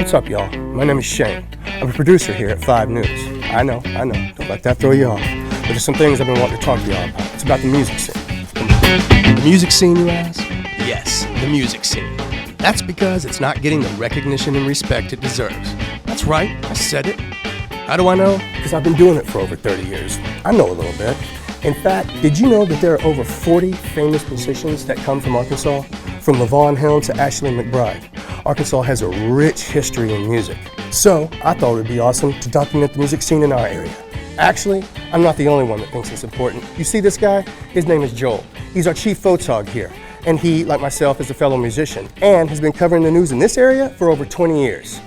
What's up, y'all? My name is Shane. I'm a producer here at 5 News. I know. Don't let that throw you off. But there's some things I've been wanting to talk to y'all about. It's about the music scene. The music scene, you ask? Yes, the music scene. That's because it's not getting the recognition and respect it deserves. That's right, I said it. How do I know? Because I've been doing it for over 30 years. I know a little bit. In fact, did you know that there are over 40 famous musicians that come from Arkansas? From LaVon Helm to Ashley McBride. Arkansas has a rich history in music. So I thought it would be awesome to document the music scene in our area. Actually, I'm not the only one that thinks it's important. You see this guy? His name is Joel. He's our chief photog here. And he, like myself, is a fellow musician and has been covering the news in this area for over 20 years.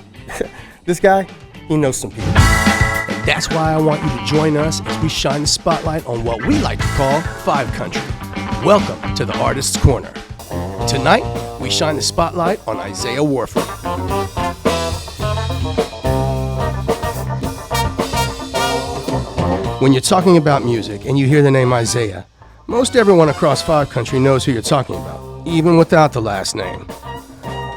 This guy, he knows some people. And that's why I want you to join us as we shine the spotlight on what we like to call Five Country. Welcome to the Artist's Corner. Tonight, we shine the spotlight on Isayah Warford. When you're talking about music and you hear the name Isayah, most everyone across Five Country knows who you're talking about, even without the last name.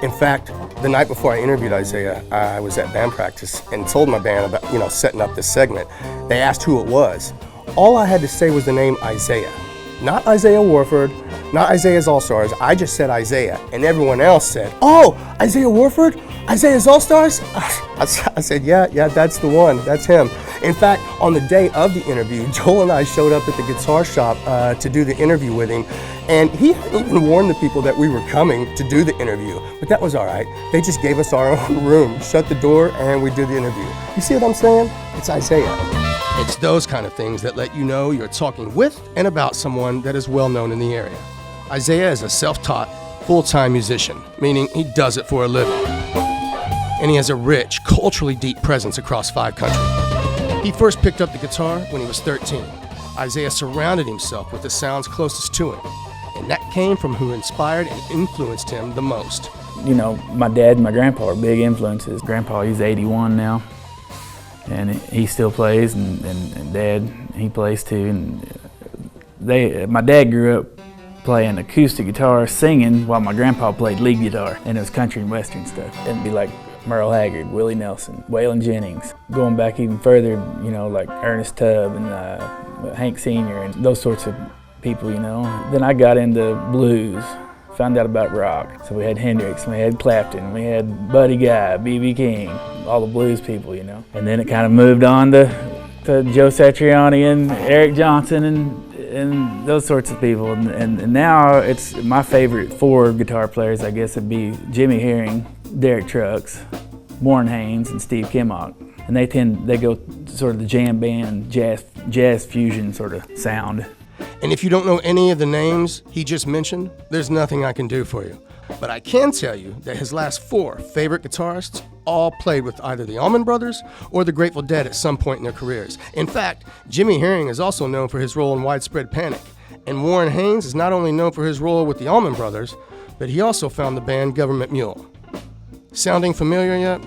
In fact, the night before I interviewed Isayah, I was at band practice and told my band about, setting up this segment. They asked who it was. All I had to say was the name Isayah. Not Isayah Warford, not Isaiah's All-Stars. I just said Isayah, and everyone else said, "Oh, Isayah Warford? Isaiah's All-Stars?" I said, yeah, that's the one. That's him. In fact, on the day of the interview, Joel and I showed up at the guitar shop to do the interview with him, and he hadn't even warned the people that we were coming to do the interview. But that was all right. They just gave us our own room, shut the door, and we did the interview. You see what I'm saying? It's Isayah. It's those kind of things that let you know you're talking with and about someone that is well known in the area. Isayah is a self-taught, full-time musician, meaning he does it for a living. And he has a rich, culturally deep presence across Five Country. He first picked up the guitar when he was 13. Isayah surrounded himself with the sounds closest to him, and that came from who inspired and influenced him the most. You know, my dad and my grandpa are big influences. Grandpa, he's 81 now. And he still plays, and Dad, he plays too. And my dad grew up playing acoustic guitar, singing, while my grandpa played lead guitar, and it was country and western stuff. It'd be like Merle Haggard, Willie Nelson, Waylon Jennings. Going back even further, like Ernest Tubb and Hank Sr. and those sorts of people, Then I got into blues. Found out about rock. So we had Hendrix, we had Clapton, we had Buddy Guy, B.B. King, all the blues people, And then it kind of moved on to Joe Satriani and Eric Johnson and those sorts of people. And now it's my favorite 4 guitar players, I guess, would be Jimmy Herring, Derek Trucks, Warren Haynes, and Steve Kimmock. And they go sort of the jam band, jazz fusion sort of sound. And if you don't know any of the names he just mentioned, there's nothing I can do for you. But I can tell you that his last 4 favorite guitarists all played with either the Allman Brothers or the Grateful Dead at some point in their careers. In fact, Jimmy Herring is also known for his role in Widespread Panic. And Warren Haynes is not only known for his role with the Allman Brothers, but he also found the band Government Mule. Sounding familiar yet?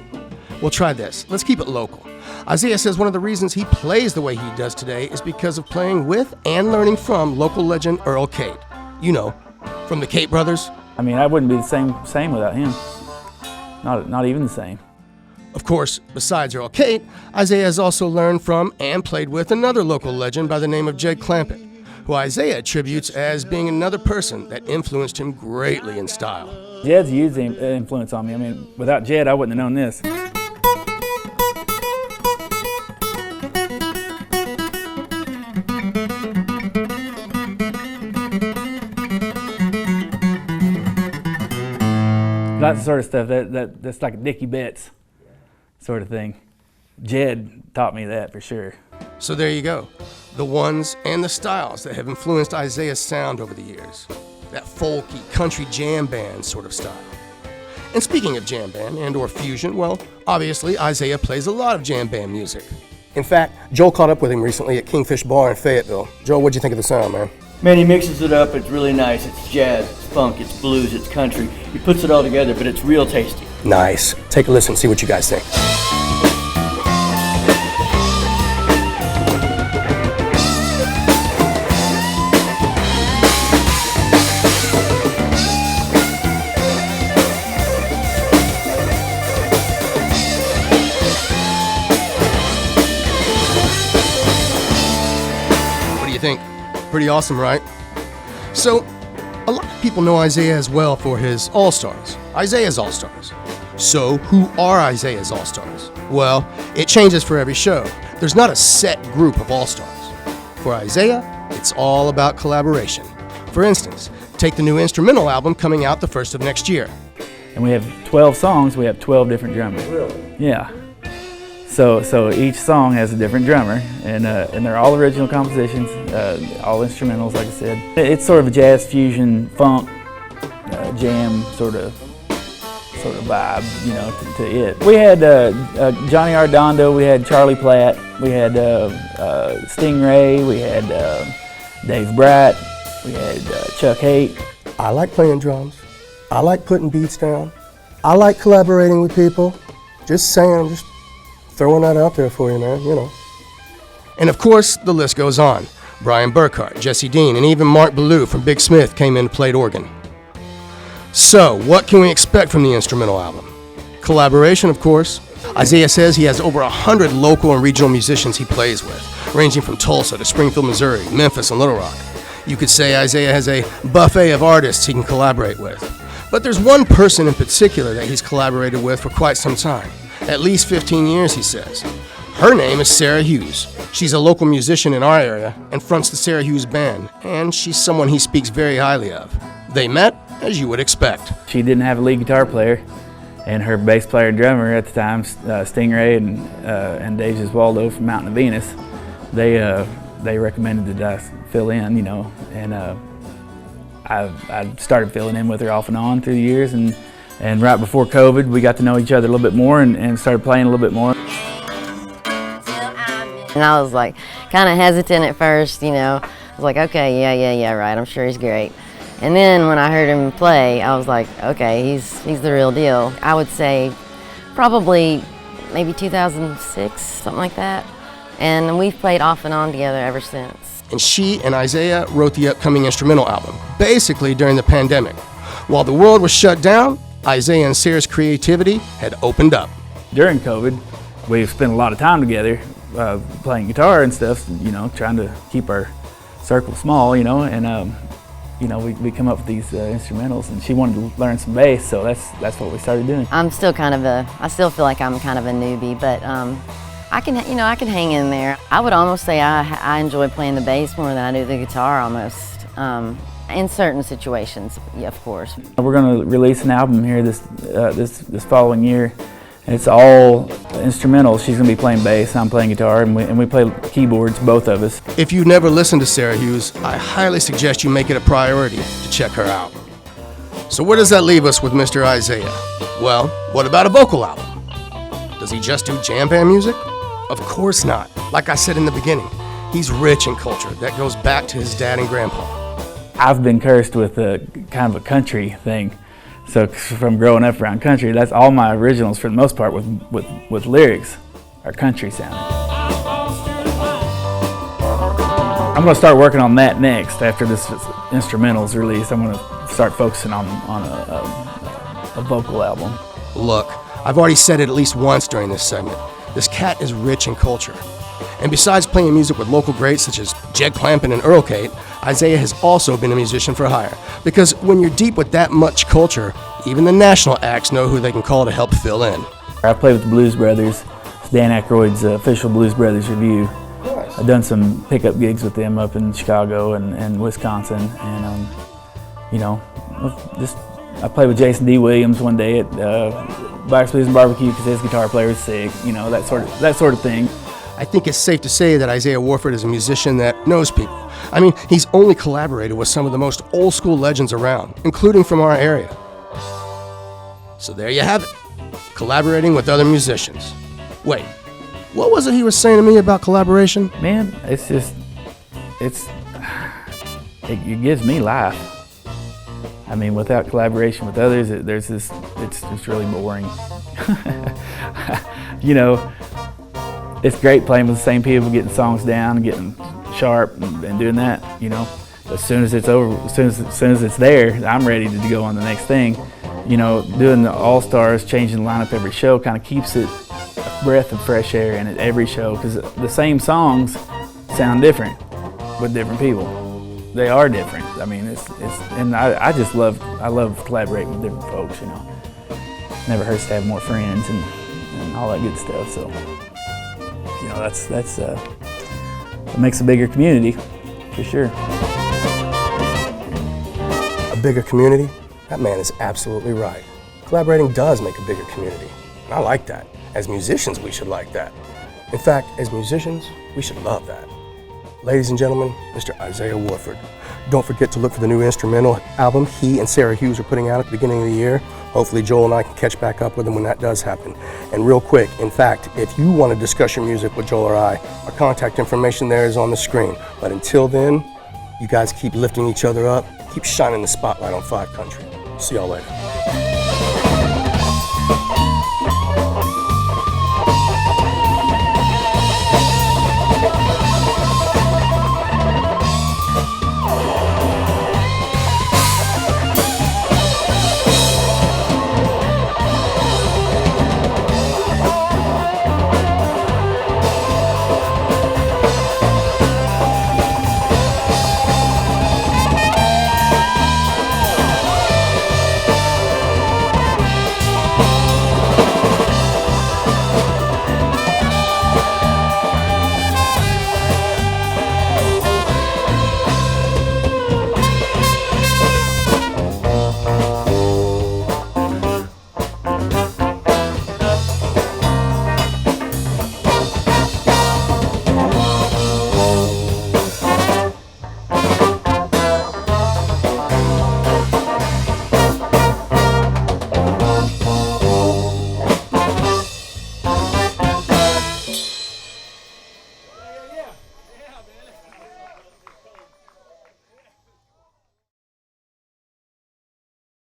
Well, try this. Let's keep it local. Isayah says one of the reasons he plays the way he does today is because of playing with and learning from local legend Earl Cate. From the Cate Brothers. I mean, I wouldn't be the same without him. Not even the same. Of course, besides Earl Cate, Isayah has also learned from and played with another local legend by the name of Jed Clampett, who Isayah attributes as being another person that influenced him greatly in style. Jed's a huge influence on me. I mean, without Jed, I wouldn't have known this. That's the sort of stuff that's like a Dickie Betts sort of thing. Jed taught me that for sure. So there you go. The ones and the styles that have influenced Isayah's sound over the years. That folky country jam band sort of style. And speaking of jam band and or fusion, well, obviously Isayah plays a lot of jam band music. In fact, Joel caught up with him recently at Kingfish Bar in Fayetteville. Joel, what'd you think of the sound, man? Man, he mixes it up. It's really nice. It's jazz, it's funk, it's blues, it's country. He puts it all together, but it's real tasty. Nice. Take a listen, see what you guys think. think? Pretty awesome, right? So, a lot of people know Isaiah as well for his All-Stars, Isaiah's All-Stars. So, who are Isaiah's All-Stars? Well, it changes for every show. There's not a set group of All-Stars. For Isaiah, it's all about collaboration. For instance, take the new instrumental album coming out the first of next year. And we have 12 songs, we have 12 different drummers. Really? Yeah. So each song has a different drummer, and they're all original compositions, all instrumentals, like I said. It's sort of a jazz fusion, funk, jam sort of vibe, you know, to it. We had Johnny Ardondo, we had Charlie Platt, we had Stingray, we had Dave Bright, we had Chuck Haight. I like playing drums. I like putting beats down. I like collaborating with people. Just saying, just throwing that out there for you, man, you know. And of course, the list goes on. Brian Burkhart, Jesse Dean, and even Mark Ballou from Big Smith came in and played organ. So, what can we expect from the instrumental album? Collaboration, of course. Isaiah says he has over 100 local and regional musicians he plays with, ranging from Tulsa to Springfield, Missouri, Memphis, and Little Rock. You could say Isaiah has a buffet of artists he can collaborate with. But there's one person in particular that he's collaborated with for quite some time. At least 15 years, he says. Her name is Sarah Hughes. She's a local musician in our area and fronts the Sarah Hughes Band, and she's someone he speaks very highly of. They met, as you would expect. She didn't have a lead guitar player, and her bass player and drummer at the time, Stingray and Dave Giswaldo from Mountain of Venus, they recommended that I fill in, you know, and I started filling in with her off and on through the years, and right before COVID, we got to know each other a little bit more and started playing a little bit more. And I was like kind of hesitant at first, you know. I was like, okay, yeah, right, I'm sure he's great. And then when I heard him play, I was like, okay, he's the real deal. I would say probably maybe 2006, something like that. And we've played off and on together ever since. And she and Isaiah wrote the upcoming instrumental album, basically during the pandemic. While the world was shut down, Isaiah and Sarah's creativity had opened up. During COVID, we've spent a lot of time together playing guitar and stuff, you know, trying to keep our circle small, you know, and you know, we come up with these instrumentals, and she wanted to learn some bass, so that's what we started doing. I'm still I still feel like I'm kind of a newbie, but I can hang in there. I would almost say I enjoy playing the bass more than I do the guitar almost. In certain situations, yeah, of course. We're going to release an album here this following year, and it's all instrumental. She's going to be playing bass, I'm playing guitar, and we play keyboards, both of us. If you've never listened to Sarah Hughes, I highly suggest you make it a priority to check her out. So where does that leave us with Mr. Isaiah? Well, what about a vocal album? Does he just do jam band music? Of course not. Like I said in the beginning, he's rich in culture that goes back to his dad and grandpa. I've been cursed with a kind of a country thing. So from growing up around country, that's all my originals for the most part with lyrics are country sounding. I'm going to start working on that next after this instrumental's released. I'm going to start focusing on a vocal album. Look, I've already said it at least once during this segment. This cat is rich in culture. And besides playing music with local greats such as Jed Clampett and Earl Kate, Isaiah has also been a musician for hire. Because when you're deep with that much culture, even the national acts know who they can call to help fill in. I've played with the Blues Brothers. It's Dan Aykroyd's official Blues Brothers review. Nice. I've done some pickup gigs with them up in Chicago and Wisconsin. And, you know, I played with Jason D. Williams one day at Black's Blues and Barbecue because his guitar player was sick, you know, that sort of thing. I think it's safe to say that Isaiah Warford is a musician that knows people. I mean, he's only collaborated with some of the most old school legends around, including from our area. So there you have it, collaborating with other musicians. Wait, what was it he was saying to me about collaboration? Man, it gives me life. I mean, without collaboration with others, it's really boring. You know, it's great playing with the same people, getting songs down, getting sharp, and doing that. You know, as soon as it's over, as soon as it's there, I'm ready to go on the next thing. You know, doing the All-Stars, changing the lineup every show, kind of keeps it a breath of fresh air in it every show, because the same songs sound different. with different people. They are different. I mean, and I just love collaborating with different folks. You know, never hurts to have more friends and all that good stuff. So, you know, that's it makes a bigger community for sure. A bigger community? That man is absolutely right. Collaborating does make a bigger community. And I like that. As musicians, we should like that. In fact, as musicians, we should love that. Ladies and gentlemen, Mr. Isayah Warford. Don't forget to look for the new instrumental album he and Sarah Hughes are putting out at the beginning of the year. Hopefully Joel and I can catch back up with him when that does happen. And real quick, in fact, if you want to discuss your music with Joel or I, our contact information there is on the screen. But until then, you guys keep lifting each other up, keep shining the spotlight on Five Country. See y'all later.